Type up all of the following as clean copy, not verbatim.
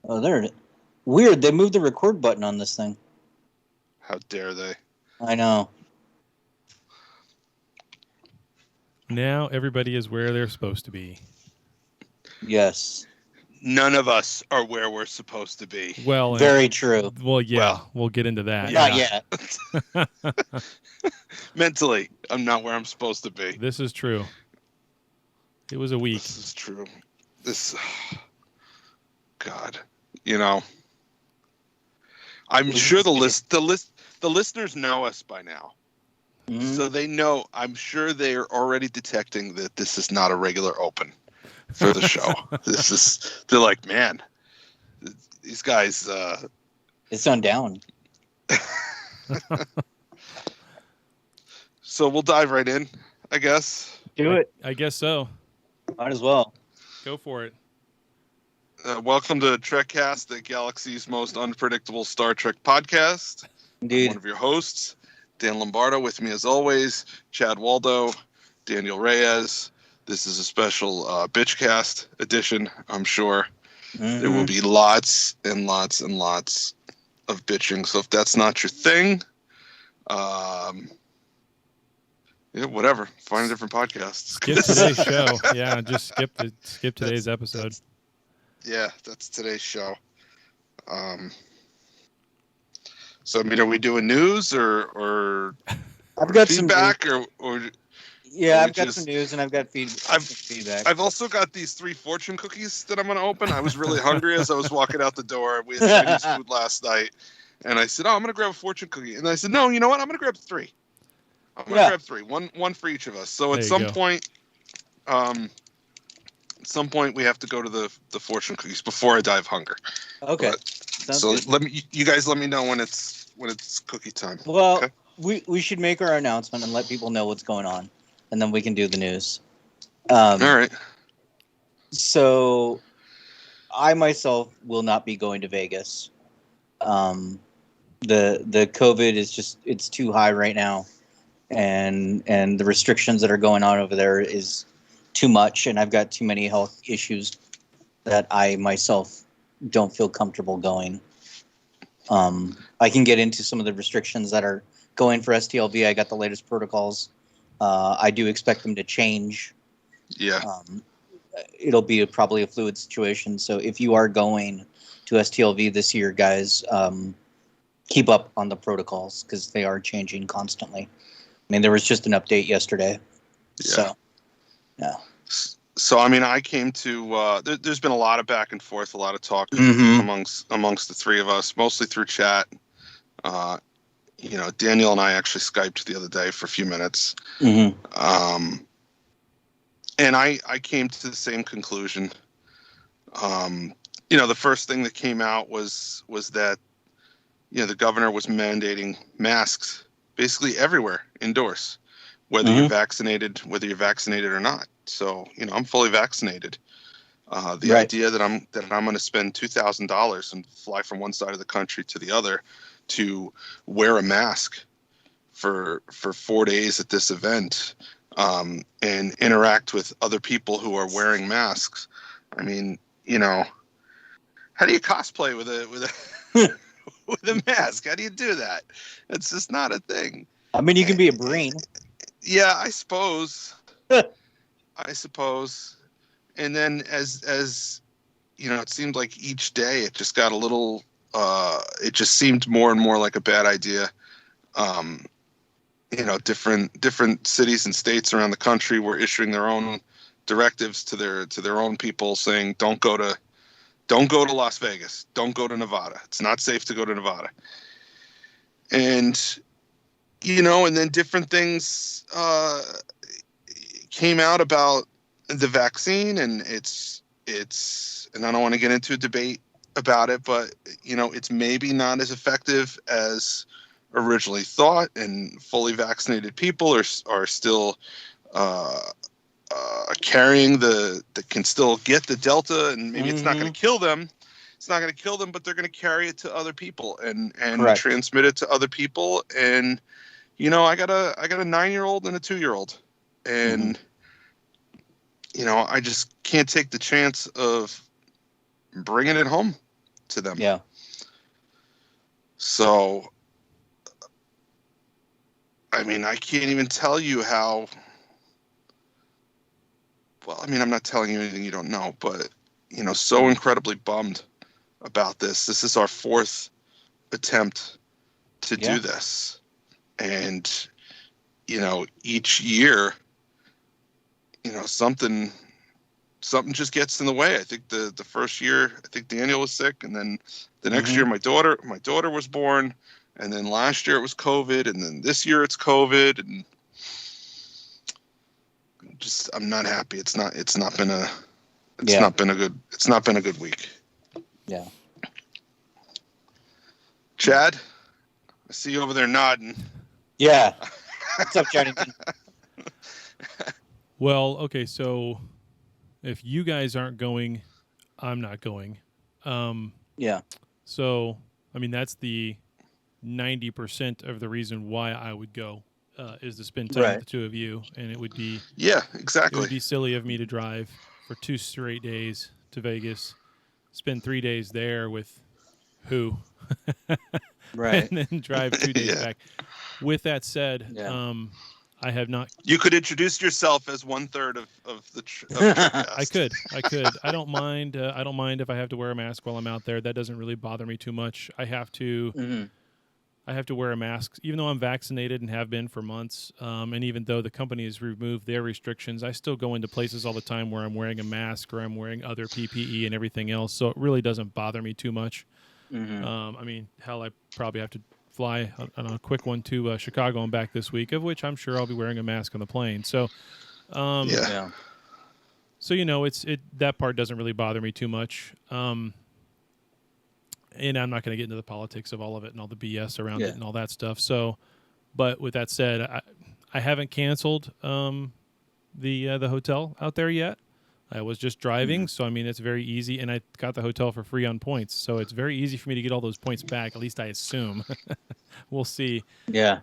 Oh, there it is. Weird. They moved the record button on this thing. How dare they? I know. Now everybody is where they're supposed to be. Yes. None of us are where we're supposed to be. Well, Very true. Well, yeah, Well, we'll get into that. Not yeah. yet. Mentally, I'm not where I'm supposed to be. This is true. It was a week. This is true. God, you know, I'm sure the listeners know us by now. Mhm. So they know, I'm sure they're already detecting that this is not a regular open for the show. They're like, man, these guys. It's on down. So we'll dive right in, I guess. Do it. I guess so. Might as well. Go for it. Welcome to Trekcast, the galaxy's most unpredictable Star Trek podcast. I'm Indeed. one of your hosts, Dan Lombardo. With me, as always, Chad Waldo, Daniel Reyes. This is a special Bitchcast edition, I'm sure. Mhm. There will be lots and lots and lots of bitching. So if that's not your thing, yeah, whatever. Find a different podcast. Skip today's show. Yeah, just skip today's episode. That's today's show. So I mean, are we doing news or I've got feedback some or Yeah, we I've got just- some news and I've got feedback. I've also got these 3 fortune cookies that I'm going to open. I was really hungry as I was walking out the door. We had Chinese food last night, and I said, "Oh, I'm going to grab a fortune cookie." And I said, "No, you know what? I'm going to grab 3. I'm going to grab 3, one for each of us." So There at you some go. point, we have to go to the fortune cookies before I die of hunger. Okay. But- Sounds So good. you guys let me know when it's cookie time. Well, Okay. we should make our announcement and let people know what's going on, and then we can do the news. All right. So, I myself will not be going to Vegas. The COVID is it's too high right now, and the restrictions that are going on over there is too much, and I've got too many health issues that I myself don't feel comfortable going. I can get into some of the restrictions that are going for STLV. I got the latest protocols. I do expect them to change. Yeah. It'll be probably a fluid situation. So if you are going to STLV this year, guys, keep up on the protocols because they are changing constantly. I mean, there was just an update yesterday. Yeah. So, yeah. So I mean, I came to. There's been a lot of back and forth, a lot of talk Mhm. amongst the 3 of us, mostly through chat. Daniel and I actually Skyped the other day for a few minutes. Mm-hmm. And I came to the same conclusion. The first thing that came out was that, the governor was mandating masks basically everywhere indoors, whether you're vaccinated or not. So, I'm fully vaccinated. The Right. idea that I'm going to spend $2,000 and fly from one side of the country to the other to wear a mask for 4 days at this event, and interact with other people who are wearing masks. I mean, how do you cosplay with a with a mask? How do you do that? It's just not a thing. I mean, you can be a Marine. Yeah, I suppose. And then as it seemed like each day it just got a little. It just seemed more and more like a bad idea. Different cities and states around the country were issuing their own directives to their own people, saying don't go to Las Vegas, don't go to Nevada. It's not safe to go to Nevada. And and then different things came out about the vaccine, and it's and I don't want to get into a debate about it, but it's maybe not as effective as originally thought, and fully vaccinated people are still carrying that can still get the Delta, and maybe it's not going to kill them. It's not going to kill them, but they're going to carry it to other people and Correct. transmit it to other people. And I got a 9-year-old and a 2-year-old, and I just can't take the chance of bringing it home. to them. Yeah. So, I mean, I can't even tell you how. Well, I mean, I'm not telling you anything you don't know, but, you know, so incredibly bummed about this. This is our 4th attempt to do this. And, you know, each year, you know, something just gets in the way. I think the first year, I think Daniel was sick, and then the next year my daughter was born, and then last year it was COVID, and then this year it's COVID, and just I'm not happy. It's not been a good week. Yeah. Chad, I see you over there nodding. Yeah. What's up, Chaddington? Well, okay, so if you guys aren't going, I'm not going. Yeah. So, I mean, that's the 90% of the reason why I would go is to spend time with the two of you, and it would be exactly. It would be silly of me to drive for 2 straight days to Vegas, spend 3 days there with who, right, and then drive 2 days back. With that said, I have not. You could introduce yourself as 1/3 of the Trekcast. I could. I don't mind. I don't mind if I have to wear a mask while I'm out there. That doesn't really bother me too much. I have to. I have to wear a mask, even though I'm vaccinated and have been for months. And even though the company has removed their restrictions, I still go into places all the time where I'm wearing a mask or I'm wearing other PPE and everything else. So it really doesn't bother me too much. I mean, hell, I probably have to fly on a quick one to Chicago and back this week, of which I'm sure I'll be wearing a mask on the plane. So, So, you know, that part doesn't really bother me too much. And I'm not going to get into the politics of all of it and all the BS around it and all that stuff. So, but with that said, I haven't canceled the hotel out there yet. I was just driving, so I mean it's very easy, and I got the hotel for free on points, so it's very easy for me to get all those points back. At least I assume. We'll see. Yeah.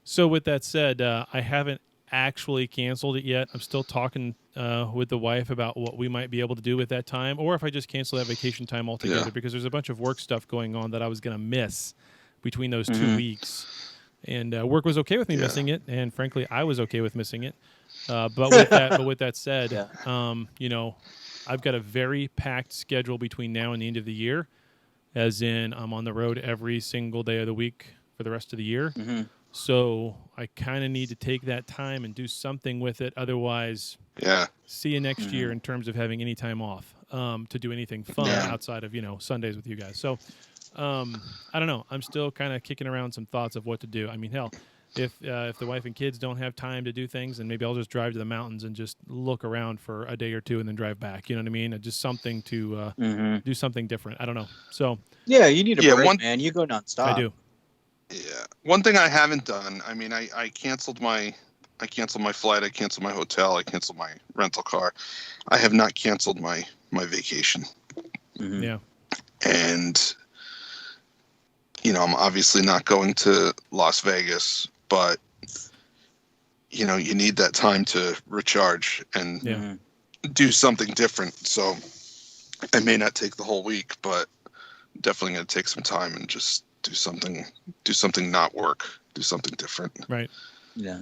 So with that said, I haven't actually canceled it yet. I'm still talking with the wife about what we might be able to do with that time, or if I just cancel that vacation time altogether, because there's a bunch of work stuff going on that I was going to miss between those 2 weeks. And work was okay with me missing it, and frankly, I was okay with missing it. But with that said, you know, I've got a very packed schedule between now and the end of the year, as in I'm on the road every single day of the week for the rest of the year. So I kind of need to take that time and do something with it. Otherwise, see you next year in terms of having any time off to do anything fun outside of, you know, Sundays with you guys. So I don't know. I'm still kind of kicking around some thoughts of what to do. I mean, hell, if the wife and kids don't have time to do things, then maybe I'll just drive to the mountains and just look around for a day or two and then drive back. You know what I mean? Just something to do something different. I don't know. So yeah, you need a break, man. You go nonstop. I do. Yeah. One thing I haven't done, I mean, I canceled my flight, I canceled my hotel, I canceled my rental car. I have not canceled my vacation. Yeah. And, you know, I'm obviously not going to Las Vegas, but, you know, you need that time to recharge and do something different. So I may not take the whole week, but definitely going to take some time and just do something not work, do something different. Right. Yeah.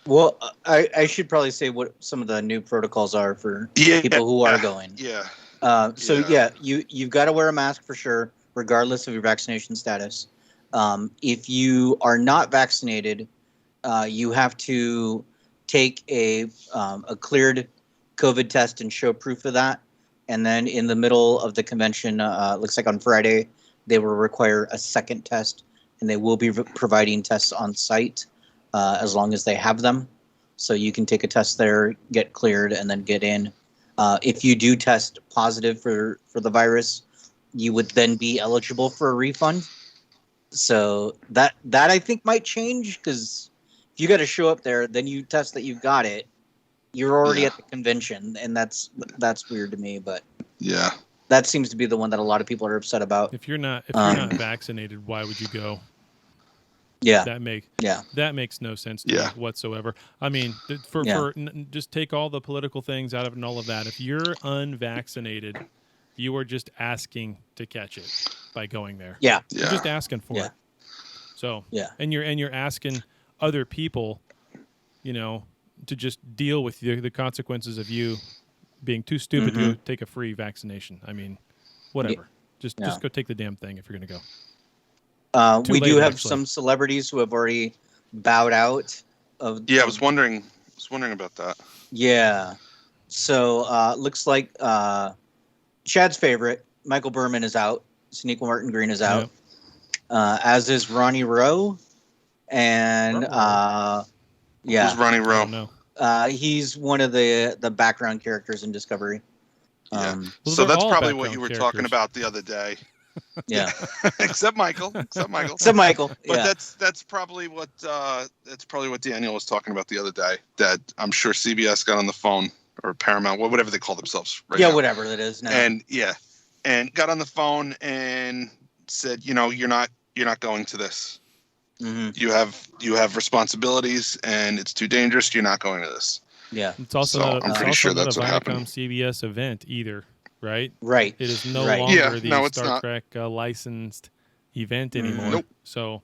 Well, I should probably say what some of the new protocols are for people who are going. Yeah. You've got to wear a mask for sure, regardless of your vaccination status. If you are not vaccinated, you have to take a cleared COVID test and show proof of that. And then in the middle of the convention, looks like on Friday, they will require a second test, and they will be providing tests on site as long as they have them. So you can take a test there, get cleared, and then get in. If you do test positive for the virus, you would then be eligible for a refund. So that I think might change, because if you got to show up there, then you test that you've got it, you're already at the convention, and that's weird to me. But yeah. That seems to be the one that a lot of people are upset about. If you're not vaccinated, why would you go? Yeah, that makes no sense to me whatsoever. I mean, just take all the political things out of it and all of that. If you're unvaccinated, you are just asking to catch it by going there. Yeah. You're just asking for it. So and you're asking other people, to just deal with the consequences of you being too stupid to go take a free vaccination. I mean, whatever. Just go take the damn thing if you're going to go. We do have some celebrities who have already bowed out of. Yeah, I was wondering about that. Yeah. So looks like Chad's favorite, Michael Berman, is out. Sonequa Martin Green is out. As is Ronnie Rowe. And Who's Ronnie Rowe? No. He's one of the background characters in Discovery. So that's probably what you were talking about the other day. Yeah. Except Michael. But that's probably what Daniel was talking about the other day. That I'm sure CBS got on the phone, or Paramount, whatever they call themselves right now. Yeah, whatever it is now. And got on the phone and said, you're not going to this. Mm-hmm. You have responsibilities, and it's too dangerous. You're not going to this. Yeah. It's also not I'm pretty sure that's a what Viacom happened. CBS event either, right? Right. It is no longer the it's Star not. Trek licensed event anymore. Nope. So,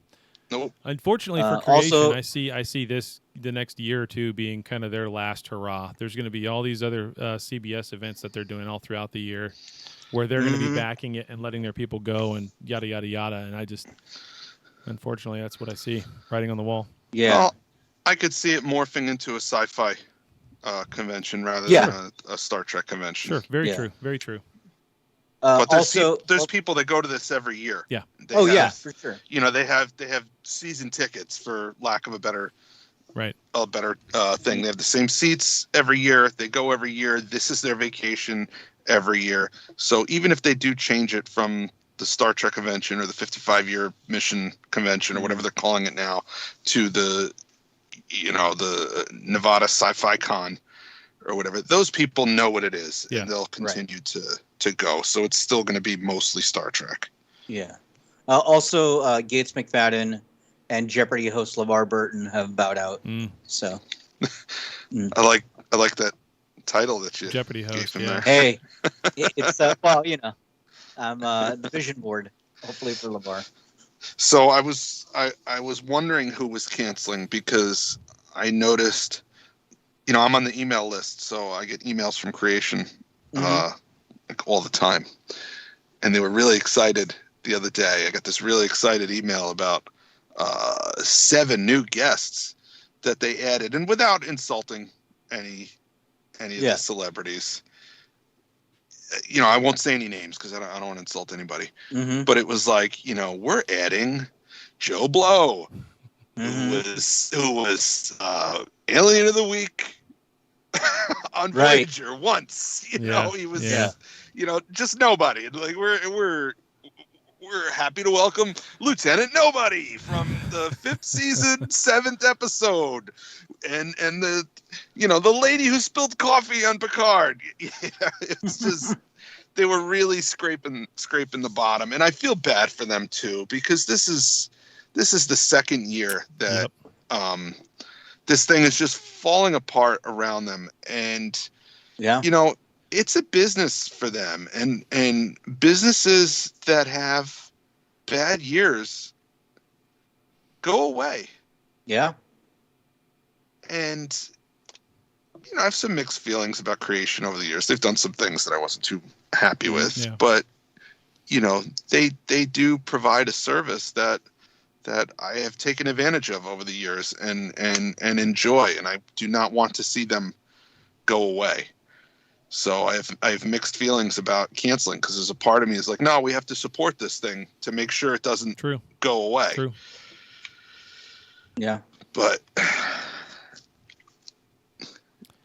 Nope. Unfortunately for creation, also, I see this the next year or two being kind of their last hurrah. There's going to be all these other CBS events that they're doing all throughout the year, where they're going to be backing it and letting their people go and yada yada yada. And unfortunately, that's what I see writing on the wall. Yeah. Well, I could see it morphing into a sci-fi convention rather than a Star Trek convention. Sure, very true, very true. But there's people that go to this every year. Yeah. For sure. They have season tickets, for lack of a better thing. They have the same seats every year. They go every year. This is their vacation every year. So even if they do change it from the Star Trek convention or the 55-year mission convention or whatever they're calling it now to the Nevada Sci-Fi Con or whatever, those people know what it is, and they'll continue to go. So it's still going to be mostly Star Trek. Yeah. Also, Gates McFadden and Jeopardy host LeVar Burton have bowed out. So I like that title that you Jeopardy host. gave him there. Hey, it's I'm the vision board, hopefully, for LeVar. So I was wondering who was canceling, because I noticed, I'm on the email list, so I get emails from Creation like all the time, and they were really excited the other day. I got this really excited email about 7 new guests that they added, and without insulting any of the celebrities. I won't say any names because I don't want to insult anybody. But it was like, we're adding Joe Blow, who was Alien of the Week on Voyager once. He was just nobody. Like we're happy to welcome Lieutenant Nobody from the 5th season, 7th episode, and the the lady who spilled coffee on Picard. It's just they were really scraping the bottom, and I feel bad for them too, because this is the second year that this thing is just falling apart around them, and it's a business for them, and businesses that have bad years go away. Yeah. And I have some mixed feelings about Creation over the years. They've done some things that I wasn't too happy with, but they do provide a service that I have taken advantage of over the years and enjoy, and I do not want to see them go away. So I have mixed feelings about canceling, because there's a part of me is like, no, we have to support this thing to make sure it doesn't go away. True. Yeah. But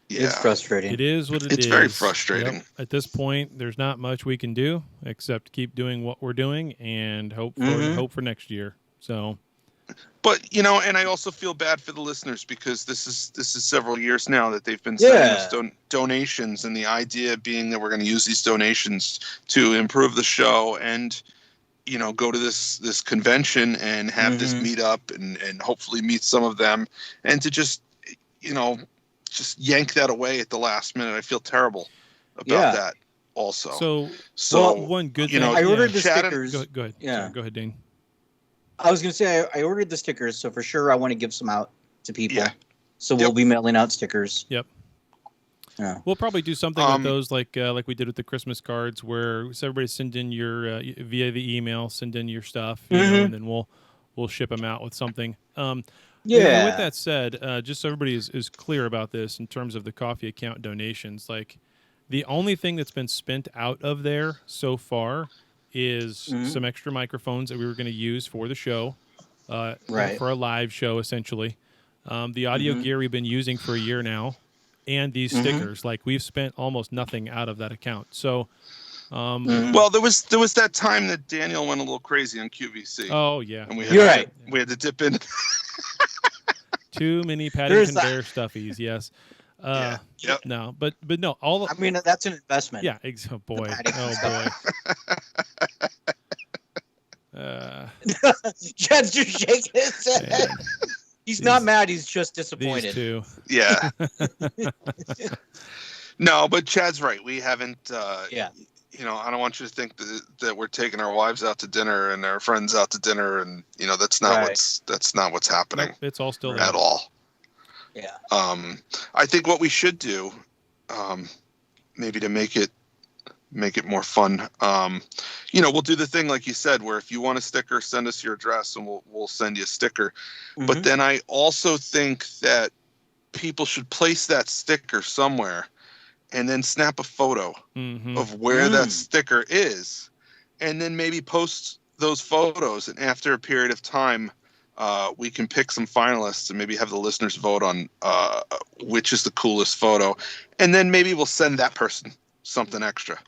it's frustrating. It is what it is. It's very frustrating. Yep. At this point, there's not much we can do except keep doing what we're doing and hope for next year. So, but and I also feel bad for the listeners, because this is several years now that they've been sending us donations, and the idea being that we're going to use these donations to improve the show and go to this convention and have this meetup and hopefully meet some of them, and to just yank that away at the last minute. I feel terrible about that. also. So one good thing. I ordered the Chad stickers. Go ahead. Yeah. Sorry, go ahead, Dane. I was going to say I ordered the stickers, so for sure I want to give some out to people. Yeah. So we'll be mailing out stickers. Yep. Yeah. We'll probably do something with those like we did with the Christmas cards, where everybody send in your via the email, send in your stuff, you know, and then we'll ship them out with something. And with that said, just so everybody is clear about this in terms of the coffee account donations, like the only thing that's been spent out of there so far is some extra microphones that we were going to use for the show, for a live show, essentially. The audio gear we've been using for a year now, and these stickers. Like, we've spent almost nothing out of that account. So, well, there was that time that Daniel went a little crazy on QVC. Oh yeah, and we had to dip in. Too many Paddington Bear stuffies. Yes. No, but no. I mean, that's an investment. Yeah. Oh boy. Chad's just shaking his head. He's not mad. He's just disappointed. These two. Yeah. No, but Chad's right. We haven't. You know, I don't want you to think that we're taking our wives out to dinner and our friends out to dinner, and you know that's not what's happening. Nope, it's all still at all. Yeah. I think what we should do, maybe to make it more fun, you know, we'll do the thing like you said, where if you want a sticker, send us your address and we'll send you a sticker. But then I also think that people should place that sticker somewhere and then snap a photo of where that sticker is, and then maybe post those photos. And after a period of time, we can pick some finalists and maybe have the listeners vote on which is the coolest photo, and then maybe we'll send that person something extra.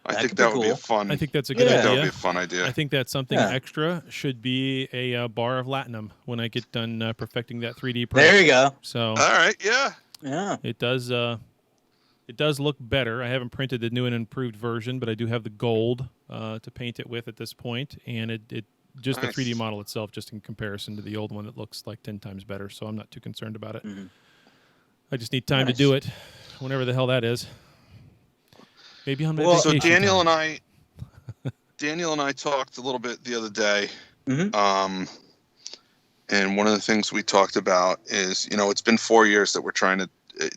I think that would be a fun. I think that's a good idea. That would be a fun idea. I think that something extra should be a bar of Latinum when I get done perfecting that 3D print. There you go. So all right, yeah, it does. It does look better. I haven't printed the new and improved version, but I do have the gold to paint it with at this point, and it just the 3D model itself, just in comparison to the old one, it looks like 10 times better. So I'm not too concerned about it. I just need time to do it, whenever the hell that is. Maybe on my vacation. So Daniel and I talked a little bit the other day, and one of the things we talked about is, you know, it's been 4 years that we're trying to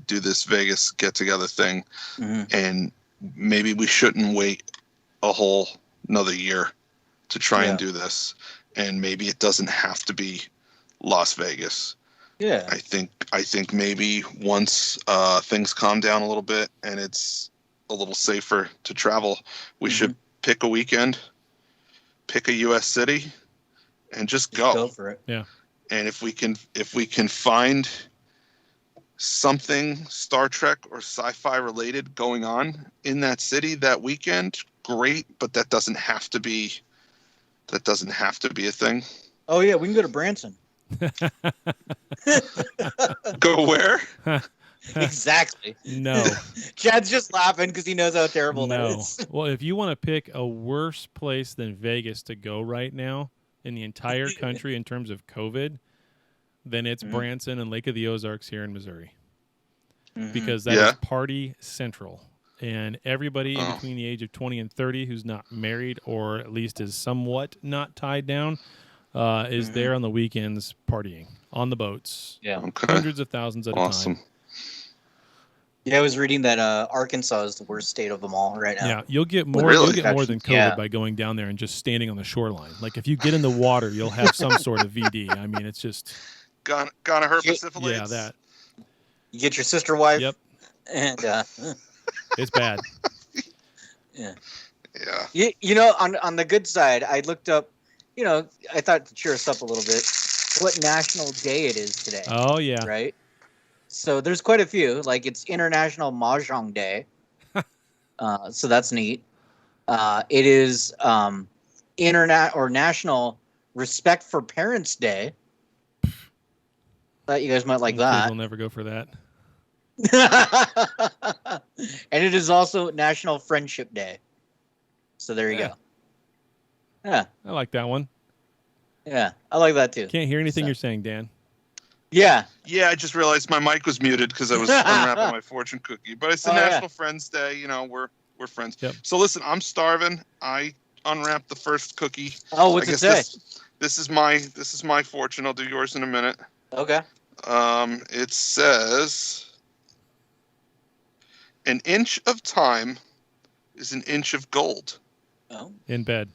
do this Vegas get-together thing, and maybe we shouldn't wait a whole another year to try and do this, and maybe it doesn't have to be Las Vegas. Yeah, I think maybe once things calm down a little bit and it's a little safer to travel, we should pick a weekend, pick a U.S. city, and just go for it. Yeah, and if we can find something Star Trek or sci-fi related going on in that city that weekend, great, but that doesn't have to be a thing. Oh yeah, we can go to Branson. Go where? Exactly. No. Chad's just laughing because he knows how terrible that is. Well, if you want to pick a worse place than Vegas to go right now in the entire country in terms of COVID, then it's Branson and Lake of the Ozarks here in Missouri. Because that is party central. And everybody in between the age of 20 and 30 who's not married or at least is somewhat not tied down is there on the weekends partying on the boats. Yeah. Okay. Hundreds of thousands at a time. Yeah, I was reading that Arkansas is the worst state of them all right now. Yeah, you'll get more. Really? You'll get more than COVID by going down there and just standing on the shoreline. Like if you get in the water, you'll have some sort of VD. I mean, it's just gonorrhea, syphilis. Yeah, that. You get your sister wife. Yep. And it's bad. Yeah. Yeah. You know, on the good side, I looked up. You know, I thought to cheer us up a little bit, what national day it is today. Oh yeah. Right. So there's quite a few. Like it's International Mahjong Day, so that's neat. It is National Respect for Parents Day. Thought you guys might like that. We'll never go for that. And it is also National Friendship Day. So there you go. Yeah, I like that one. Yeah, I like that too. Can't hear anything you're saying, Dan. Yeah. Yeah, I just realized my mic was muted because I was unwrapping my fortune cookie. But it's the National Friends Day. You know, we're We're friends. Yep. So listen, I'm starving. I unwrapped the first cookie. Oh, what's it say? This is my fortune. I'll do yours in a minute. Okay. It says, an inch of time is an inch of gold. Oh. In bed.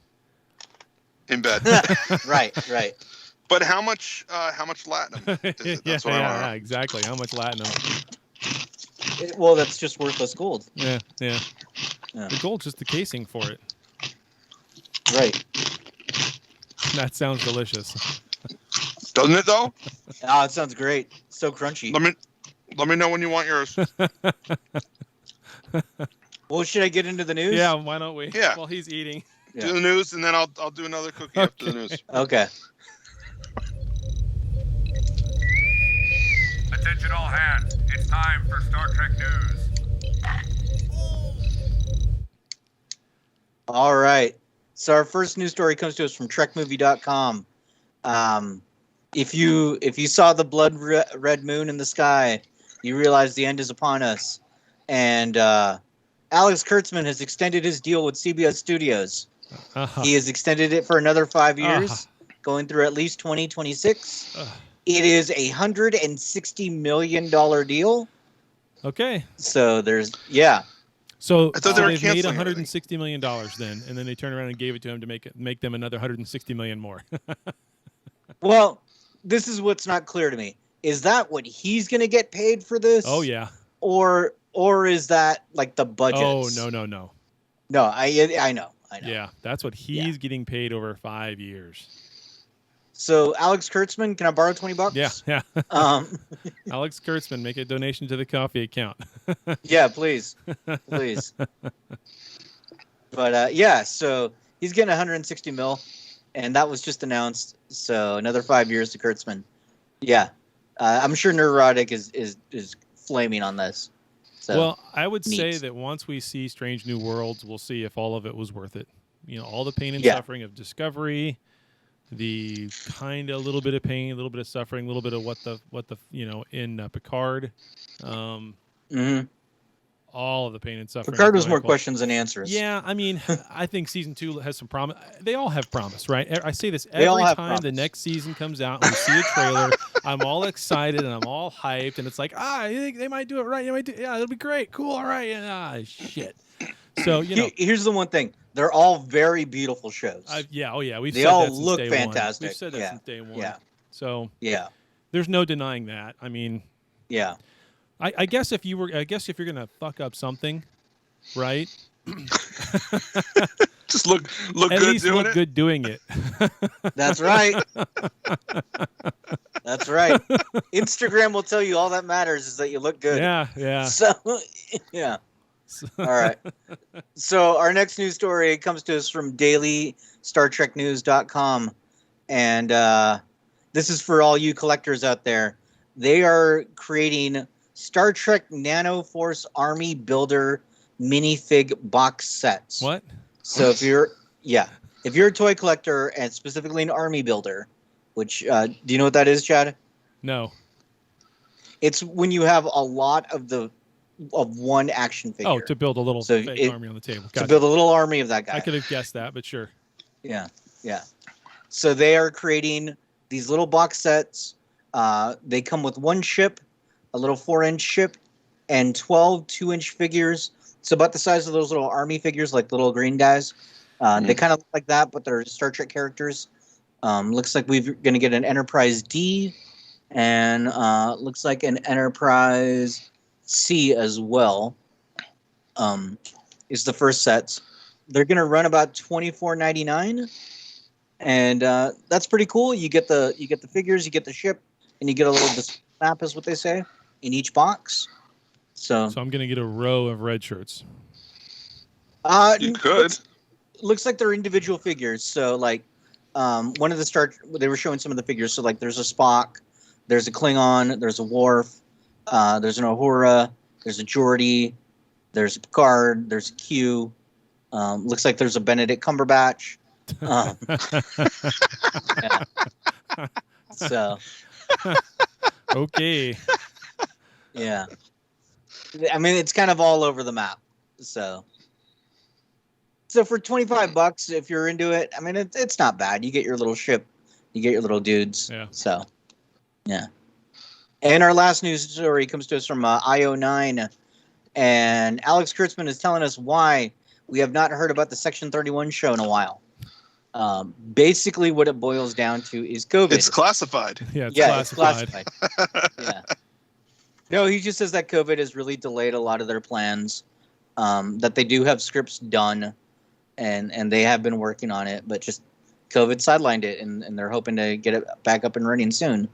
Right. But how much latinum is it? That's what I want to know. Exactly. How much latinum? Well, that's just worthless gold. Yeah. The gold's just the casing for it. Right. That sounds delicious. Doesn't it though? Oh, it sounds great. So crunchy. Let me know when you want yours. Well, should I get into the news? Yeah, why don't we? Yeah. While he's eating. Yeah. Do the news, and then I'll do another cookie after the news. Okay. Attention all hands. It's time for Star Trek news. All right. So our first news story comes to us from TrekMovie.com. If you saw the blood red moon in the sky, you realize the end is upon us. And Alex Kurtzman has extended his deal with CBS Studios. Uh-huh. He has extended it for another 5 years, going through at least 2026. It is a $160 million deal. Okay. So So I thought they were they've made canceling $160 million then, and then they turned around and gave it to him to make them another $160 million more. Well, this is what's not clear to me. Is that what he's going to get paid for this? Oh yeah. Or is that like the budget? Oh no. No, I know. Yeah, that's what he's getting paid over 5 years. So Alex Kurtzman, can I borrow $20? Yeah. Alex Kurtzman, make a donation to the coffee account. Yeah, please. But so he's getting 160 mil, and that was just announced. So another 5 years to Kurtzman. Yeah, I'm sure Neurotic is flaming on this. So, well, I would say that once we see Strange New Worlds, we'll see if all of it was worth it. You know, all the pain and suffering of Discovery, the kind of little bit of pain, a little bit of suffering, a little bit of what the in Picard. All of the pain and suffering. Picard was more questions than answers. Yeah, I mean, I think season 2 has some promise. They all have promise, right? I say this every time the next season comes out and we see a trailer. I'm all excited and I'm all hyped, and it's like, I think they might do it right. It'll be great, cool, all right, and shit. So here's the one thing: they're all very beautiful shows. They all look fantastic. We've said that since day one. Yeah. So yeah, there's no denying that. I mean, yeah. I guess if you're gonna fuck up something, right? Just look At good least doing look it. good doing it. That's right. That's right. Instagram will tell you all that matters is that you look good. Yeah. So, yeah. All right. So our next news story comes to us from dailystartreknews.com. And this is for all you collectors out there. They are creating Star Trek Nano Force Army Builder minifig box sets. What? So if you're a toy collector and specifically an army builder, which do you know what that is, Chad? No. It's when you have a lot of one action figure. Oh, to build a little fake army on the table. Gotcha. To build a little army of that guy. I could have guessed that, but sure. Yeah. So they are creating these little box sets. They come with one ship, a little 4-inch ship, and 12 2-inch figures. It's about the size of those little army figures, like little green guys. They kind of look like that, but they're Star Trek characters. Looks like we're going to get an Enterprise D, and looks like an Enterprise C as well. Is the first sets. They're going to run about $24.99, and that's pretty cool. You get the figures, you get the ship, and you get a little map, is what they say, in each box. So I'm going to get a row of red shirts. You could. Looks like they're individual figures. So like one of the they were showing some of the figures. So like there's a Spock, there's a Klingon, there's a Worf, there's an Uhura, there's a Geordi, there's a Picard, there's a Q. Looks like there's a Benedict Cumberbatch. Yeah. So. Okay. Yeah. I mean, it's kind of all over the map. So, So for $25, if you're into it, I mean, it's not bad. You get your little ship, you get your little dudes. Yeah. So, yeah. And our last news story comes to us from IO9, and Alex Kurtzman is telling us why we have not heard about the Section 31 show in a while. Basically, what it boils down to is COVID. It's classified. Yeah, it's It's classified. classified. Yeah. No, he just says that COVID has really delayed a lot of their plans. That they do have scripts done, and they have been working on it, but just COVID sidelined it, and they're hoping to get it back up and running soon.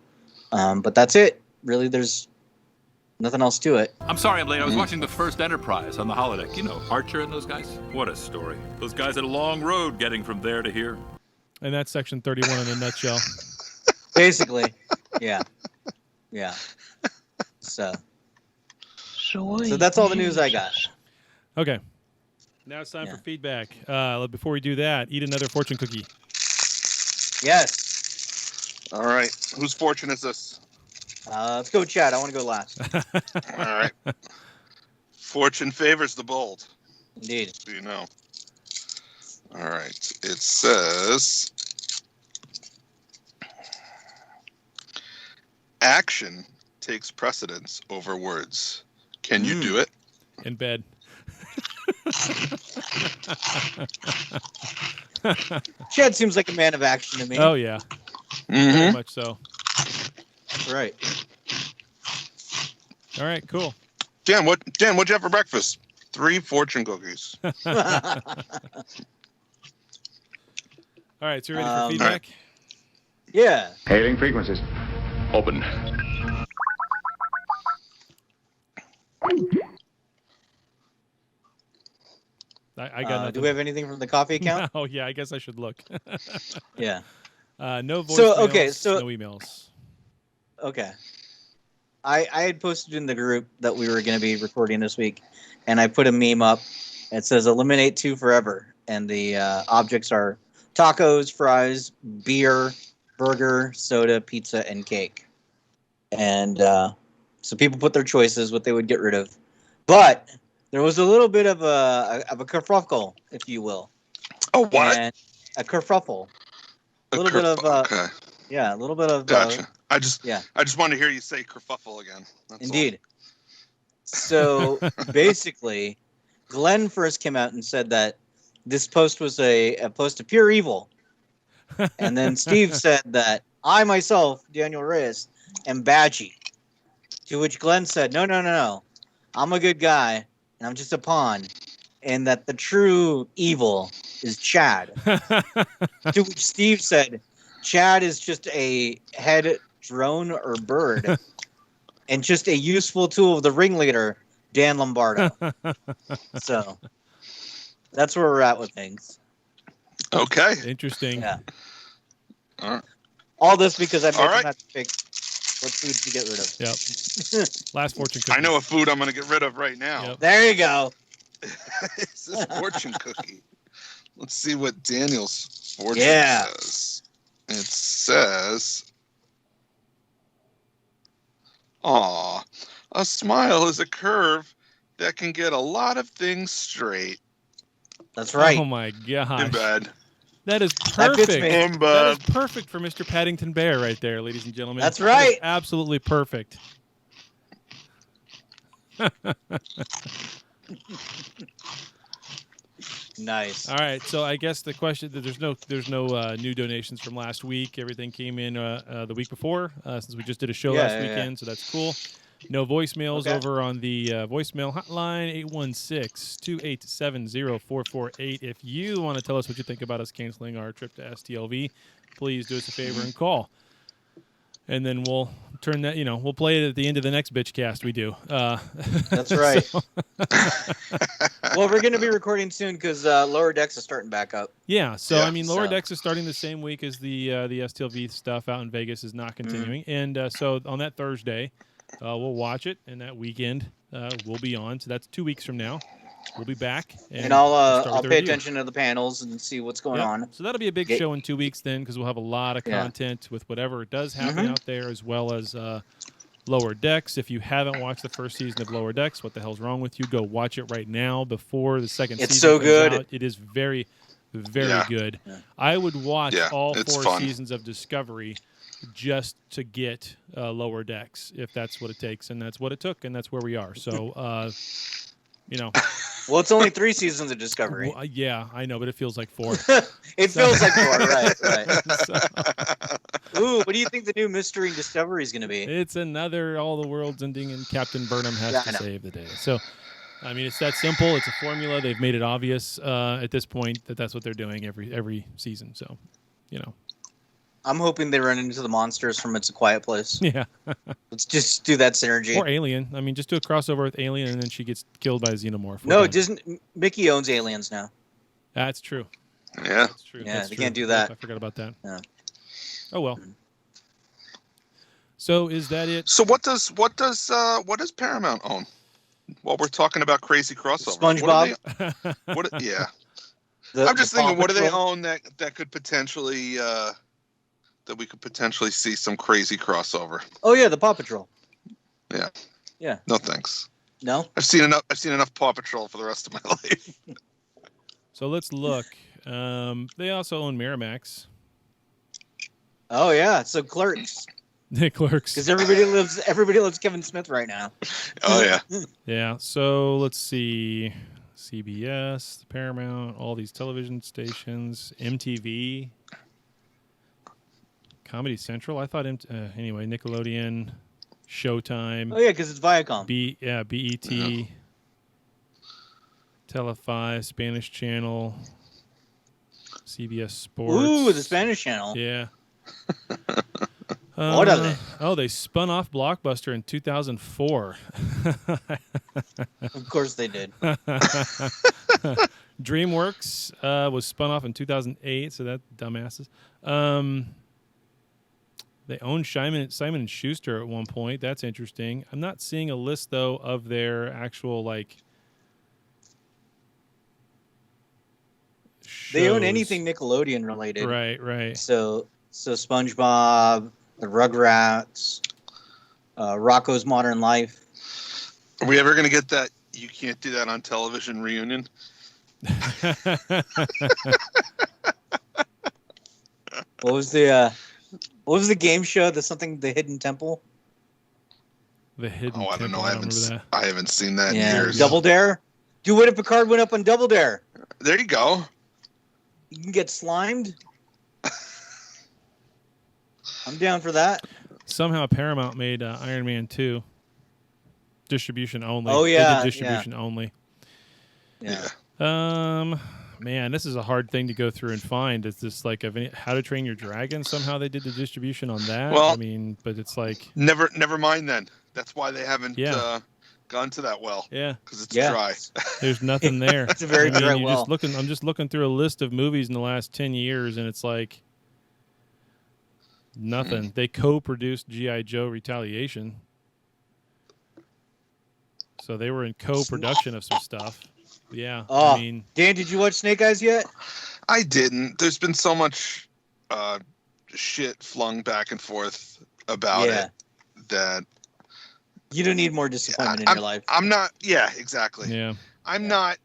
But that's it. Really, there's nothing else to it. I'm sorry I'm late. I was watching the first Enterprise on the holodeck. You know, Archer and those guys. What a story. Those guys had a long road getting from there to here. And that's Section 31 in a nutshell. Basically, yeah. So that's all the news I got. Okay. Now it's time for feedback. Before we do that, eat another fortune cookie. Yes. All right. Whose fortune is this? Let's go, Chad. I want to go last. All right. Fortune favors the bold. Indeed. You know. All right. It says action takes precedence over words. Can you do it? In bed. Chad seems like a man of action to me. Oh, yeah. Very much so. Right. All right, cool. Dan, what'd you have for breakfast? 3 fortune cookies. All right, so you ready for feedback? Yeah. Hailing frequencies. Open. I got nothing. Do we have anything from the coffee account? Oh, yeah, I guess I should look. Yeah. No voicemails, no emails. Okay. I had posted in the group that we were going to be recording this week, and I put a meme up. It says eliminate 2 forever, and the objects are tacos, fries, beer, burger, soda, pizza, and cake. And so people put their choices, what they would get rid of. But there was a little bit of a kerfuffle, if you will. Oh, what? And a kerfuffle. A little bit of okay. Yeah, a little bit of Gotcha. I just yeah. wanted to hear you say kerfuffle again. That's Indeed. all. So basically, Glenn first came out and said that this post was a post of pure evil. And then Steve said that I myself, Daniel Reyes, am badgy. To which Glenn said, no. I'm a good guy, and I'm just a pawn. And that the true evil is Chad. To which Steve said, Chad is just a head drone or bird. And just a useful tool of the ringleader, Dan Lombardo. So, that's where we're at with things. Okay. Interesting. Yeah. All right. All this because I made All right. him have to pick what foods to get rid of. Yep. Last fortune cookie. I know a food I'm going to get rid of right now. Yep. There you go. It's this fortune cookie. Let's see what Daniel's fortune says. It says, "Aw, a smile is a curve that can get a lot of things straight." That's right. Oh, my gosh. In bed. That is That fits perfect. me. In That bed. is perfect for Mr. Paddington Bear right there, ladies and gentlemen. That's That right. is absolutely perfect. Nice. All right, so I guess the question there's no new donations from last week. Everything came in the week before since we just did a show last weekend, so that's cool. No voicemails over on the voicemail hotline 816-287-0448. If you want to tell us what you think about us canceling our trip to STLV, please do us a favor and call. And then we'll turn that, we'll play it at the end of the next bitch cast we do. That's right. Well, we're going to be recording soon because Lower Decks is starting back up. Yeah, so Yeah, I mean, Lower Decks is starting the same week as the STLV stuff out in Vegas is not continuing. And so on that Thursday, we'll watch it, and that weekend we'll be on. So that's 2 weeks from now. We'll be back. And I'll pay attention to the panels and see what's going on. So that'll be a big show in 2 weeks then because we'll have a lot of content with whatever does happen out there as well as Lower Decks. If you haven't watched the first season of Lower Decks, what the hell's wrong with you? Go watch it right now before the second season so comes good. out. It is very, very Yeah. good. Yeah. I would watch all it's 4 fun. seasons of Discovery just to get Lower Decks, if that's what it takes, and that's what it took, and that's where we are. So, you know, Well, it's only 3 seasons of Discovery. well, yeah, I know, but it feels like 4. It feels like 4, right? So, Ooh, what do you think the new Mystery Discovery is going to be? it's another all the world's ending, and Captain Burnham has Yeah, to I know. save the day. So, I mean, it's that simple. It's a formula. They've made it obvious at this point that that's what they're doing every season. So, you know, I'm hoping they run into the monsters from It's a Quiet Place. yeah. Let's just do that synergy. Or Alien. I mean, just do a crossover with Alien, and then she gets killed by a xenomorph. We're No, done. Disney. Mickey owns Aliens now. That's true. Yeah. That's true. Yeah, That's they true. can't do that. I forgot about that. Yeah. Oh well. So is that it? So what does Paramount own? While we're talking about crazy crossover, SpongeBob. Yeah. The- I'm just the Paw thinking, what do they Patrol. own that could potentially that we could potentially see some crazy crossover? Oh yeah, the Paw Patrol. Yeah. Yeah. No thanks. No. I've seen enough Paw Patrol for the rest of my life. So let's look. They also own Miramax. Oh yeah. So Clerks, Clerks. because everybody loves Kevin Smith right now. Oh yeah. Yeah. So let's see. CBS, Paramount, all these television stations, MTV, Comedy Central. I thought anyway. Nickelodeon, Showtime. Oh yeah, because it's Viacom. BET, Yeah. Tele5, Spanish Channel, CBS Sports. Ooh, the Spanish channel. Yeah. What are they? Oh, they spun off Blockbuster in 2004. Of course they did. DreamWorks was spun off in 2008, so that dumbasses. They owned Simon & Schuster at one point. That's interesting. I'm not seeing a list, though, of their actual, like, They own shows. anything Nickelodeon related. Right. So SpongeBob, the Rugrats, Rocco's Modern Life. Are we ever gonna get that? You can't do that on television reunion. What was the game show? The Hidden Temple. The Hidden Oh, I don't know. Temple, I remember that. haven't seen that in Yeah. years. Double Dare. Dude, what if Picard went up on Double Dare? There you go. You can get slimed. I'm down for that. Somehow Paramount made Iron Man 2 distribution only. Oh, They yeah, did distribution only. Yeah. Man, this is a hard thing to go through and find. Is this like How to Train Your Dragon? Somehow they did the distribution on that. Well- I mean, but it's like, Never mind then. That's why they haven't Yeah. gone to that well, yeah, because it's Yeah. dry. there's nothing there. It's a very dry you're well. just looking. I'm just looking through a list of movies in the last 10 years, and it's like nothing. They co-produced G.I. Joe Retaliation, so they were in co-production of some stuff. Yeah, Oh, I mean, Dan, did you watch Snake Eyes yet? I didn't. There's been so much shit flung back and forth about Yeah. it that You don't need more disappointment in your life. I'm not. Yeah, exactly. yeah. I'm not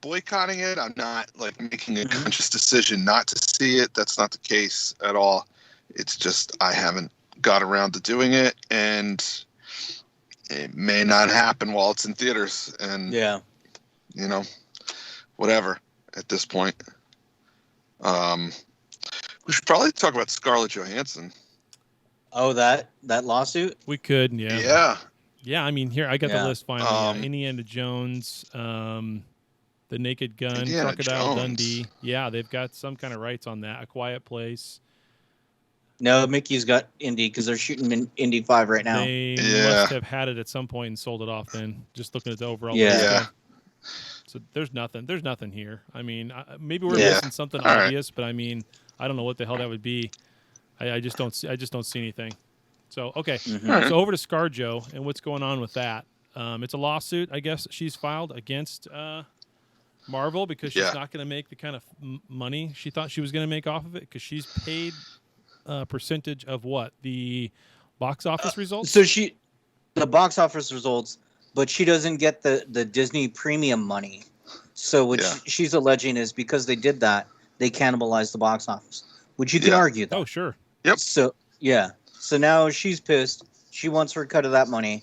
boycotting it. I'm not like making a Mhm. conscious decision not to see it. That's not the case at all. It's just I haven't got around to doing it, and it may not happen while it's in theaters. And Yeah. you know, whatever at this point. We should probably talk about Scarlett Johansson. Oh, that lawsuit? We could, yeah. Yeah. I mean, here I got Yeah. the list finally. Um, Indiana Jones, The Naked Gun, Indiana Crocodile Jones. Dundee. Yeah, they've got some kind of rights on that. A Quiet Place. No, Mickey's got Indy because they're shooting in Indy 5 right now. They Yeah. must have had it at some point and sold it off. Then, just looking at the overall Yeah. list. Yeah. So there's nothing. There's nothing here. I mean, maybe we're Yeah. missing something All right. obvious, but I mean, I don't know what the hell that would be. I just don't see. I just don't see anything. So okay, Mhm. All right. so over to ScarJo and what's going on with that. It's a lawsuit, I guess she's filed against Marvel because she's Yeah. not going to make the kind of money she thought she was going to make off of it because she's paid a percentage of what the Box office results? So the box office results, but she doesn't get the Disney premium money. So what she's alleging is because they did that, they cannibalized the box office, which you can argue that. Oh, sure. Yep. So so now she's pissed. She wants her cut of that money.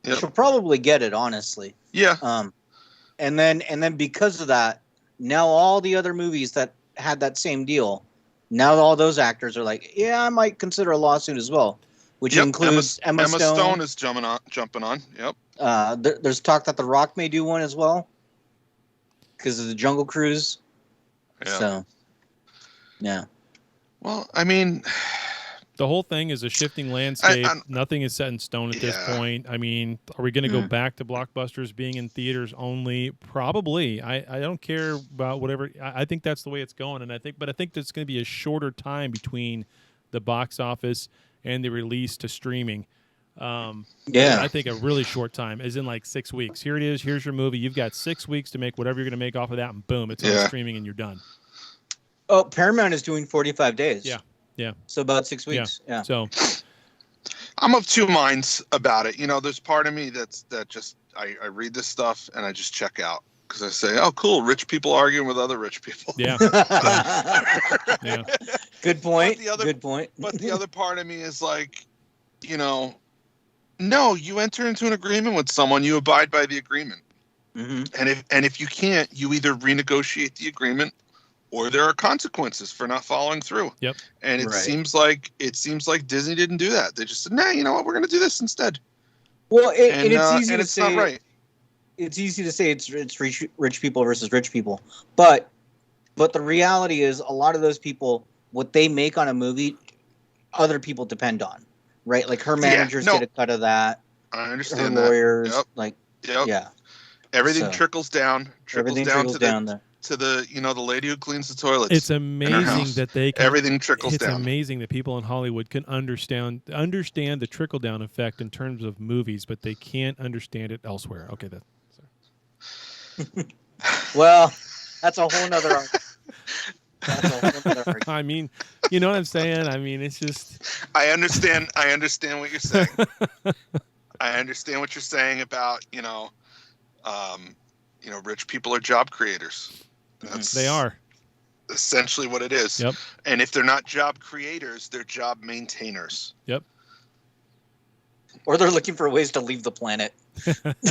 Yep. She'll probably get it, honestly. Yeah. And then because of that, now all the other movies that had that same deal, now all those actors are like, yeah, I might consider a lawsuit as well, which includes Emma Stone. Stone is jumping on. Yep. There's talk that The Rock may do one as well because of the Jungle Cruise. Yeah. So, yeah. Well, I mean, the whole thing is a shifting landscape. Nothing is set in stone at this point. I mean, are we going to go back to blockbusters being in theaters only? Probably. I don't care about whatever. I think that's the way it's going, and I think there's going to be a shorter time between the box office and the release to streaming. I think a really short time, as in like 6 weeks. Here it is. Here's your movie. You've got 6 weeks to make whatever you're going to make off of that, and boom, it's on streaming, and you're done. Oh, Paramount is doing 45 days. Yeah. So about 6 weeks. Yeah. So I'm of two minds about it. You know, there's part of me that just I read this stuff and I just check out because I say, oh, cool, rich people arguing with other rich people. Yeah. Yeah. Good point. Good point. But the other part of me is like, you know, no, you enter into an agreement with someone, you abide by the agreement. Mm-hmm. And if you can't, you either renegotiate the agreement or there are consequences for not following through. Yep. And it seems like Disney didn't do that. They just said, nah, you know what, we're going to do this instead. Well, it's easy to it's say. Not right. It's easy to say it's rich people versus rich people, but the reality is a lot of those people, what they make on a movie, other people depend on, right? Like her managers get a cut of that. I understand her lawyers, that. Everything trickles down. Everything trickles down there. To the the lady who cleans the toilets. It's amazing that they can, everything trickles down. It's amazing that people in Hollywood can understand the trickle down effect in terms of movies, but they can't understand it elsewhere. Okay, well, that's a whole nother argument. I mean, you know what I'm saying? I mean, it's just I understand what you're saying. I understand what you're saying about, rich people are job creators. They are essentially what it is. Yep. And if they're not job creators, they're job maintainers. Yep. Or they're looking for ways to leave the planet.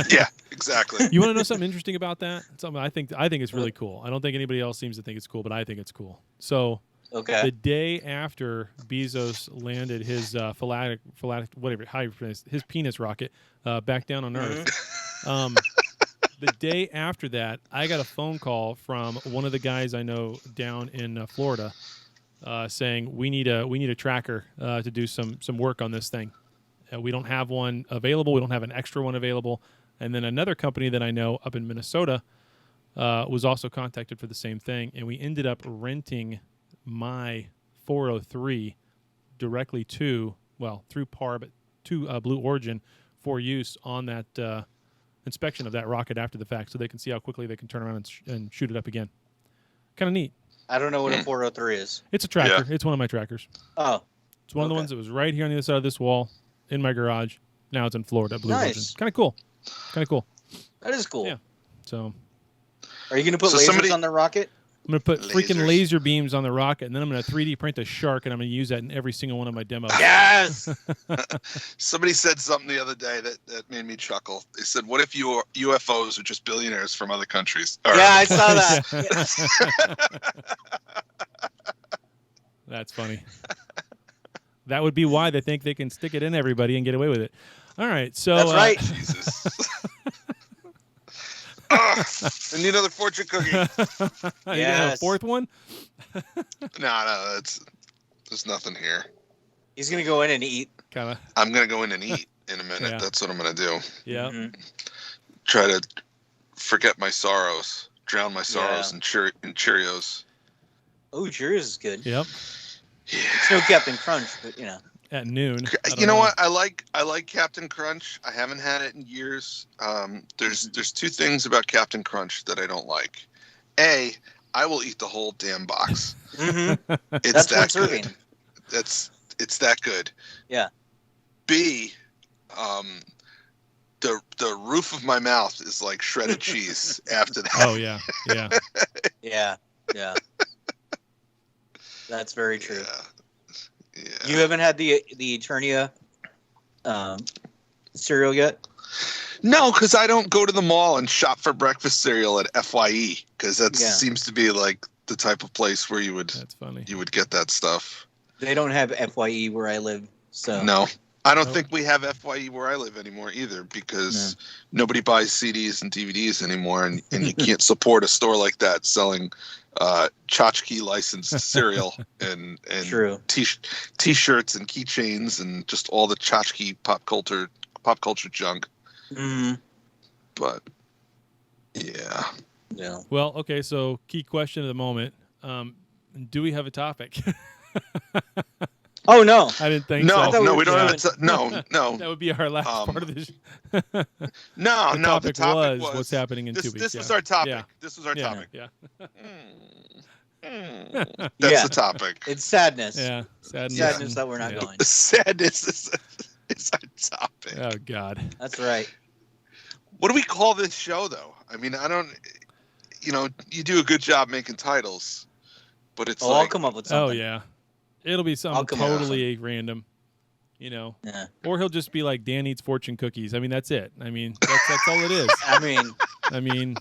Yeah, exactly. You want to know something interesting about that? Something I think it's really cool. I don't think anybody else seems to think it's cool, but I think it's cool. So the day after Bezos landed his his penis rocket back down on Earth, the day after that, I got a phone call from one of the guys I know down in Florida, saying we need a tracker to do some work on this thing. We don't have one available. We don't have an extra one available. And then another company that I know up in Minnesota was also contacted for the same thing, and we ended up renting my 403 directly through PAR, but to Blue Origin for use on that inspection of that rocket after the fact, so they can see how quickly they can turn around and shoot it up again. Kind of neat. I don't know what a 403 is. It's a tracker. Yeah. It's one of my trackers. Oh. It's one of the ones that was right here on the other side of this wall in my garage. Now it's in Florida. Blue Origin. Kind of cool. That is cool. Yeah. So. Are you going to put lasers on the rocket? I'm going to put freaking laser beams on the rocket, and then I'm going to 3D print a shark, and I'm going to use that in every single one of my demos. Yes! Somebody said something the other day that made me chuckle. They said, what if UFOs are just billionaires from other countries? Yeah, I saw that. That's funny. That would be why they think they can stick it in everybody and get away with it. All right, so... That's right. Jesus. I need another fortune cookie. You got a fourth one? No, there's nothing here. He's gonna go in and eat. I'm gonna go in and eat in a minute. Yeah. That's what I'm gonna do. Yeah. Mm-hmm. Try to forget my sorrows, drown my sorrows in Cheerios. Oh, Cheerios is good. Yep. Yeah. It's no Captain Crunch, but at noon. You know what? I like Captain Crunch. I haven't had it in years. There's two things about Captain Crunch that I don't like. A, I will eat the whole damn box. Mm-hmm. It's that good. It's that good. Yeah. B, the roof of my mouth is like shredded cheese after that. Oh yeah. Yeah. That's very true. Yeah. You haven't had the Eternia cereal yet? No, because I don't go to the mall and shop for breakfast cereal at FYE, because that seems to be like the type of place where you would. That's funny. You would get that stuff. They don't have FYE where I live, so no. I don't think we have FYE where I live anymore either, because nobody buys CDs and DVDs anymore, and you can't support a store like that selling tchotchke licensed cereal and t-shirts and keychains and just all the tchotchke pop culture junk. Mm. But yeah. Well, okay. So key question of the moment: do we have a topic? Oh no, I didn't think so. No, we don't have it. No. That would be our last part of this. The topic was what's happening in 2 weeks. This was our topic. Yeah. This was our topic. Yeah. That's the topic. It's sadness. Yeah, sadness that we're not going. Sadness is our topic. Oh God. That's right. What do we call this show, though? I mean, I don't. You do a good job making titles, but it's I'll come up with something. Oh yeah. It'll be something totally random, Yeah. Or he'll just be like, Dan eats fortune cookies. I mean, that's it. I mean, that's all it is. I mean,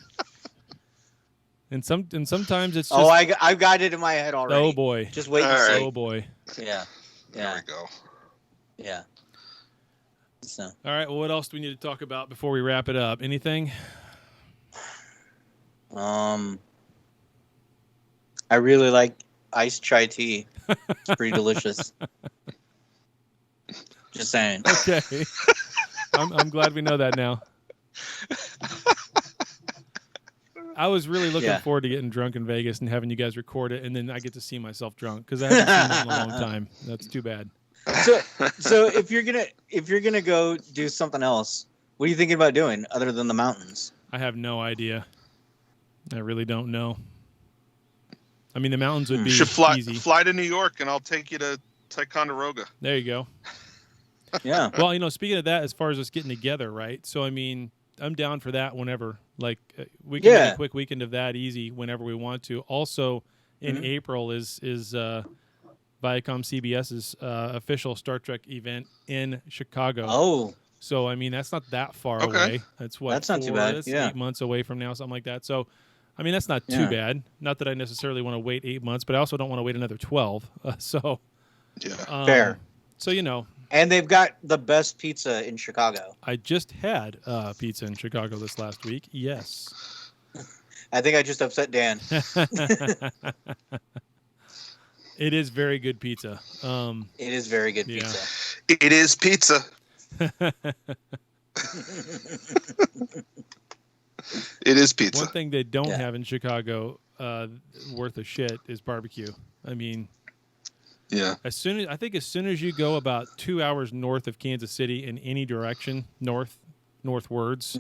and sometimes it's just. Oh, I've got it in my head already. Oh boy. Just wait and see. Oh boy. Yeah. There we go. Yeah. So. All right. Well, what else do we need to talk about before we wrap it up? Anything? I really like iced chai tea. It's pretty delicious. Just saying. Okay. I'm glad we know that now. I was really looking forward to getting drunk in Vegas and having you guys record it, and then I get to see myself drunk because I haven't seen it in a long time. That's too bad. So if you're gonna go do something else, what are you thinking about doing other than the mountains? I have no idea. I really don't know. I mean, the mountains would be easy. Fly to New York, and I'll take you to Ticonderoga. There you go. Yeah. Well, speaking of that, as far as us getting together, right? So, I mean, I'm down for that whenever. Like, we can make a quick weekend of that easy whenever we want to. Also, in April is Viacom CBS's official Star Trek event in Chicago. Oh. So, I mean, that's not that far away. That's what? That's not too bad. 8 months away from now, something like that. So, I mean, that's not too bad. Not that I necessarily want to wait 8 months, but I also don't want to wait another 12. Fair. So, And they've got the best pizza in Chicago. I just had pizza in Chicago this last week. Yes. I think I just upset Dan. It is very good pizza. It is very good pizza. It is pizza. It is pizza. One thing they don't have in Chicago worth a shit is barbecue. I mean, as soon as you go about 2 hours north of Kansas City in any direction, northwards,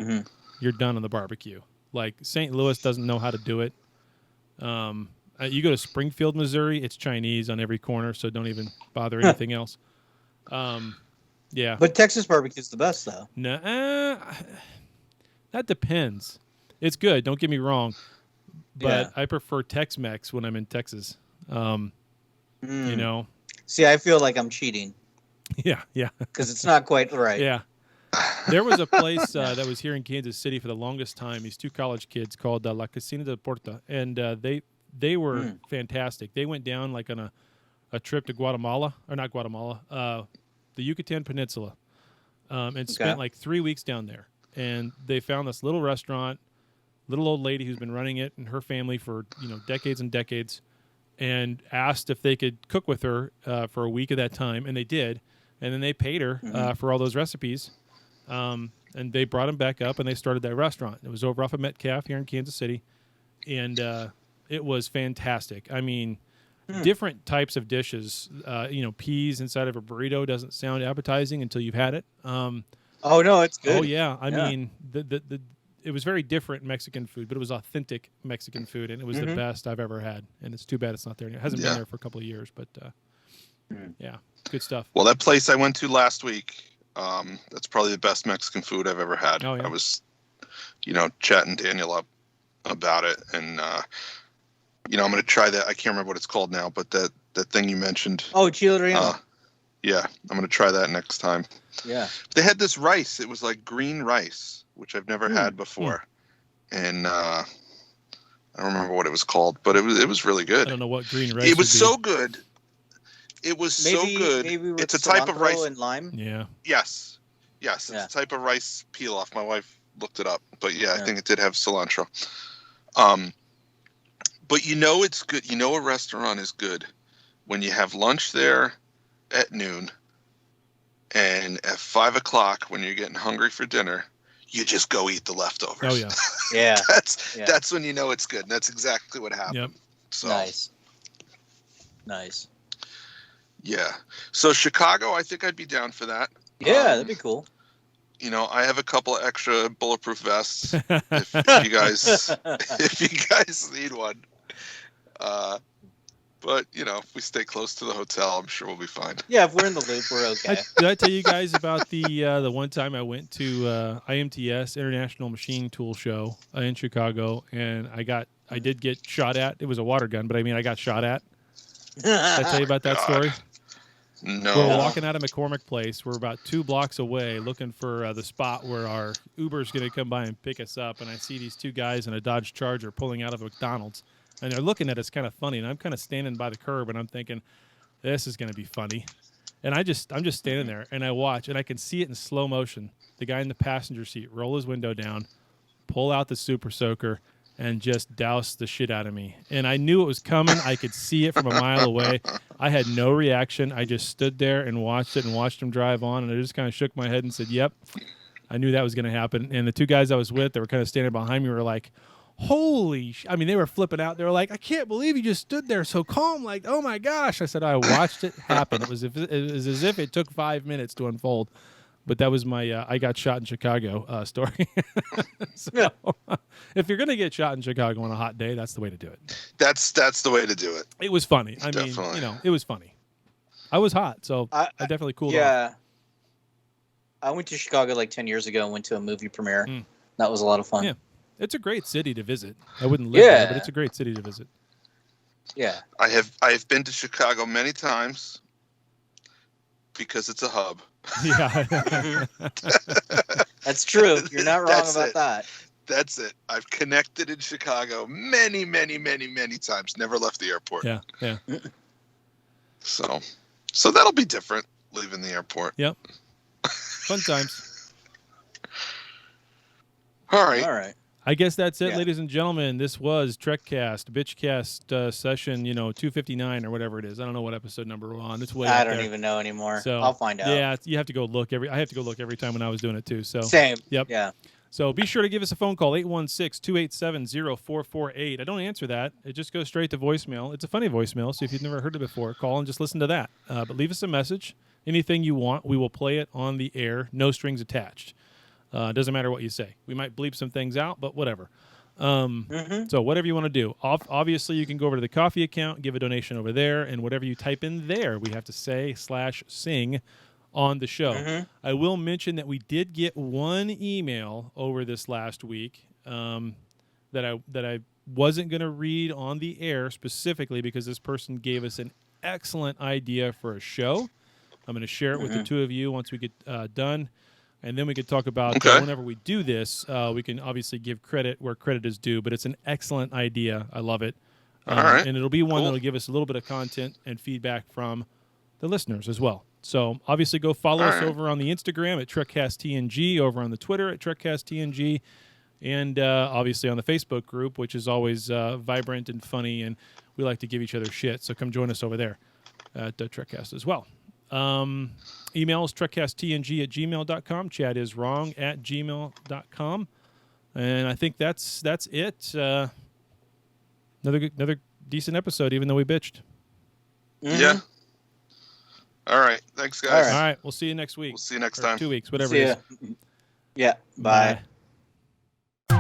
you're done on the barbecue. Like St. Louis doesn't know how to do it. You go to Springfield, Missouri, it's Chinese on every corner, so don't even bother anything else. Yeah. But Texas barbecue is the best, though. No, that depends. It's good. Don't get me wrong, but I prefer Tex-Mex when I'm in Texas. See, I feel like I'm cheating. Yeah. Because it's not quite right. Yeah. There was a place that was here in Kansas City for the longest time. These two college kids called La Casina de Porta, and they were fantastic. They went down like on a trip to Guatemala, or not Guatemala, the Yucatan Peninsula, and spent like 3 weeks down there. And they found this little restaurant, little old lady who's been running it and her family for decades and decades, and asked if they could cook with her for a week of that time, and they did. And then they paid her for all those recipes, and they brought them back up, and they started that restaurant. It was over off of Metcalf here in Kansas City, and it was fantastic. I mean, different types of dishes. Peas inside of a burrito doesn't sound appetizing until you've had it. Oh no, it's good. Oh yeah, I mean it was very different Mexican food, but it was authentic Mexican food, and it was the best I've ever had. And it's too bad it's not there. It hasn't been there for a couple of years, but yeah, good stuff. Well, that place I went to last week, That's probably the best Mexican food I've ever had. Oh, yeah. I was, chatting Daniel up about it, and I'm going to try that. I can't remember what it's called now, but that thing you mentioned. Oh, chile relleno. Yeah, I'm going to try that next time. Yeah. They had this rice. It was like green rice, which I've never had before, and I don't remember what it was called, but it was really good. I don't know what green rice. It was would be. so good. It was so good. Maybe with it's a type of rice. and lime. Yeah. Yes. It's a type of rice peel-off. My wife looked it up, but I think it did have cilantro. But it's good. A restaurant is good when you have lunch there at noon, and at 5 o'clock when you're getting hungry for dinner, you just go eat the leftovers. Oh yeah. Yeah. That's when it's good. And that's exactly what happened. Yep. So Nice. Yeah. So Chicago, I think I'd be down for that. Yeah, that'd be cool. I have a couple of extra bulletproof vests if you guys need one. But if we stay close to the hotel, I'm sure we'll be fine. Yeah, if we're in the loop, we're okay. Did I tell you guys about the one time I went to IMTS International Machine Tool Show in Chicago, and I did get shot at. It was a water gun, but I got shot at. Did I tell you about that story? No. We're walking out of McCormick Place. We're about 2 blocks away looking for the spot where our Uber's going to come by and pick us up, and I see these 2 guys in a Dodge Charger pulling out of a McDonald's. And they're looking at us kind of funny, and I'm kind of standing by the curb, and I'm thinking, this is going to be funny. And I'm just standing there, and I watch, and I can see it in slow motion. The guy in the passenger seat roll his window down, pull out the Super Soaker, and just douse the shit out of me. And I knew it was coming. I could see it from a mile away. I had no reaction. I just stood there and watched it and watched him drive on, and I just kind of shook my head and said, yep, I knew that was going to happen. And the 2 guys I was with that were kind of standing behind me were like, holy they were flipping out. They were like, I can't believe you just stood there so calm, like, oh my gosh. I said, I watched it happen. It was as if it took 5 minutes to unfold. But that was my I got shot in Chicago story. So if you're going to get shot in Chicago on a hot day, that's the way to do it. That's the way to do it. It was funny. Definitely. It was funny. I was hot, so I definitely cooled off. Yeah. I went to Chicago like 10 years ago and went to a movie premiere. That was a lot of fun. Yeah. It's a great city to visit. I wouldn't live there, but it's a great city to visit. Yeah. I have been to Chicago many times because it's a hub. Yeah. That's true. You're not wrong about that. That's it. I've connected in Chicago many, many, many, many times. Never left the airport. Yeah. So that'll be different leaving the airport. Yep. Fun times. All right. I guess that's it, ladies and gentlemen. This was Trekcast, Bitchcast session, 259 or whatever it is. I don't know what episode number we're on. It's way I up don't there. even know anymore. So I'll find out. Yeah, you have to go look I have to go look every time when I was doing it too. So Same. Yep. Yeah. So be sure to give us a phone call, 816-287-0448. I don't answer that. It just goes straight to voicemail. It's a funny voicemail, so if you've never heard it before, call and just listen to that. But leave us a message. Anything you want, we will play it on the air. No strings attached. Doesn't matter what you say. We might bleep some things out, but whatever. So whatever you want to do. Obviously, you can go over to the coffee account, give a donation over there, and whatever you type in there, we have to say/sing on the show. I will mention that we did get one email over this last week that I wasn't going to read on the air specifically because this person gave us an excellent idea for a show. I'm going to share it with the 2 of you once we get done. And then we could talk about whenever we do this, we can obviously give credit where credit is due, but it's an excellent idea. I love it. All right. And it'll be one that'll give us a little bit of content and feedback from the listeners as well. So obviously go follow us over on the Instagram at TrekcastTNG, over on the Twitter at TrekcastTNG, and obviously on the Facebook group, which is always vibrant and funny, and we like to give each other shit. So come join us over there at Trekcast as well. Email is trekcasttng@gmail.com. Chad is wrong at gmail.com. And I think that's it. Another decent episode, even though we bitched. Yeah. All right. Thanks, guys. All right. We'll see you next week. We'll see you next time. 2 weeks, whatever it is. Yeah. Bye. Bye.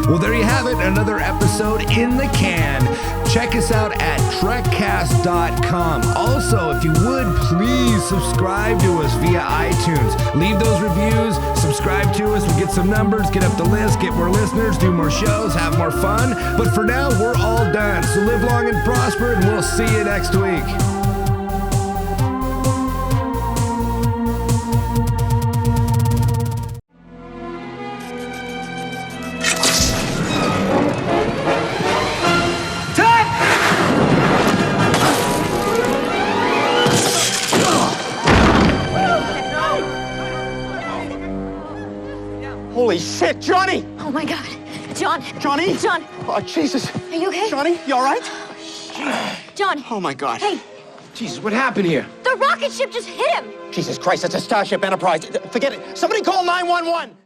Well, there you have it, another episode in the can. Check us out at Trekcast.com. Also, if you would, please subscribe to us via iTunes. Leave those reviews, subscribe to us, we'll get some numbers, get up the list, get more listeners, do more shows, have more fun. But for now, we're all done. So live long and prosper, and we'll see you next week. Holy shit, Johnny! Oh my God. John. Johnny? John. Oh, Jesus. Are you okay? Johnny, you all right? John. Oh my God. Hey, Jesus, what happened here? the rocket ship just hit him. Jesus Christ, it's a Starship Enterprise. Forget it. Somebody call 911.